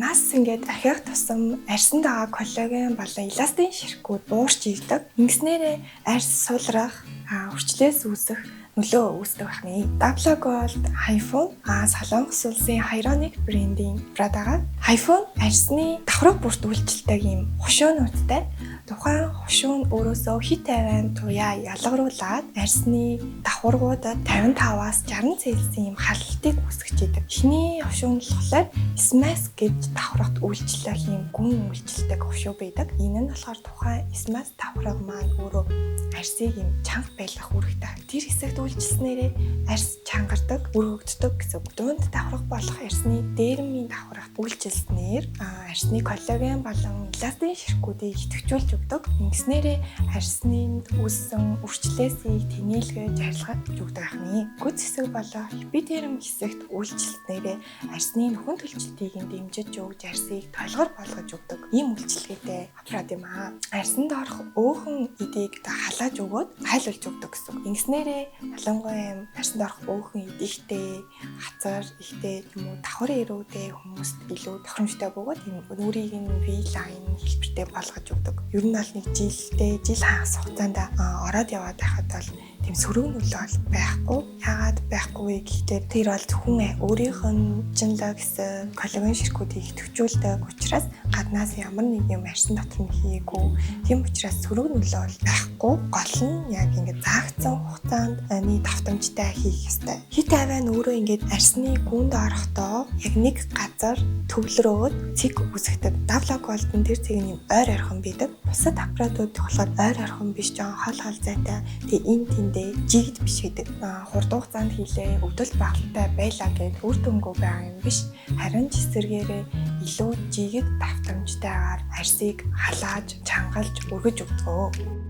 гаднаас ингээд ахиах тусам арьсанд байгаа коллаген болон эластин ширхгүүд буурч ирдэг. Ингэснээрээ арьс сулрах, өвчлөөс үүсэх нөлөө үүсдэг байна. Davlagold Hyphone Солонгос улсын Hyronik брендийн продага. Hyphone арьсны давхраг бүрт үйлчилдэг юм хушуунуудтай. Тухайн хушуун өөрөөсөө хит авайн туяа ялгаруулад арьсны давхаргуудад 55-аас 60 Цельсийн халалтыг үүсгэж идэг. Эхний хушуун болохоор SMAS гэж давхрагт үйлчлэх юм гүн үйлчилдэг хушуу байдаг. Энэ нь болохоор тухайн SMAS давхраг маань өөрөө арьсыг юм чанга байлгах үүрэгтэй. Тэр хэсэгт үйлчилснээрээ арьс чангардаг, өргөгддөг гэсэн үг. Дунд давхраг болох арьсны дээрмийн давхрагт үйлчилснээр арьсны коллаген болон эластин ширхгүүдийг идэвхжүүлж өгдөг. Ингэснээрээ арьсны үүссэн өвчлөөсийг тэнээлгэж арилгаж өгдөг ахны. Гүц хэсэг болох эпидерм хэсэгт үйлчилснээрээ арьсны нөхөн төлжилтийг дэмжиж өгж арьсыг толгор болгож өгдөг. Ийм үйлчилгээтэй аппарат юм аа. Арьсанд орох өөхөн эдийг халааж өгөөд хайлуулж өгдөг гэсэн. Ингэснээрээ ялангуяа арьсанд орох өөхөн эд ихтэй, хацар ихтэй юм уу давхар эрүүтэй хүмүүст илүү тохиромжтой бөгөөд энэ нүрийг нь V-line хэлбэртэй болгож өгдөг. Ер нь бол нэг жил хагас хугацаанд ороод яваад байхад бол тийм сөрөг нөлөө байхгүй. Яагаад байхгүй вэ гэхдээ тэр бол зөвхөн өөрийнх нь жинлаг гэсэн коллаген ширхгүүдийг идэвхжүүлдэг учраас гаднаас ямар нэг юм арьсан дотор нь хийгээгүй. Тийм учраас сөрөг нөлөө байхгүй. Гол нь яг ингээд заагдсан хугацаанд давтамжтай хийх ёстой. Хит аваа нь өөрөө ингээд арьсны гүнд орохдоо яг нэг газар төвлөрөөд цэг үүсгдэг. Davlagold-ын тэр цэг нь ойр орхон байдаг. Бусад аппаратууд болохоор ойр орхон биш, жоо хол зайтай. Тэгээ энэ жигд биш гэдэг. Хурд хугацаанд хийлээ, өвдөлт багталтай байлаа гэд үр дүнгүй байгаа юм биш. Харин эсвэргээрээ илүү жигд давтамжтайгаар арьсыг халааж, чангалж өргөж өгдөг.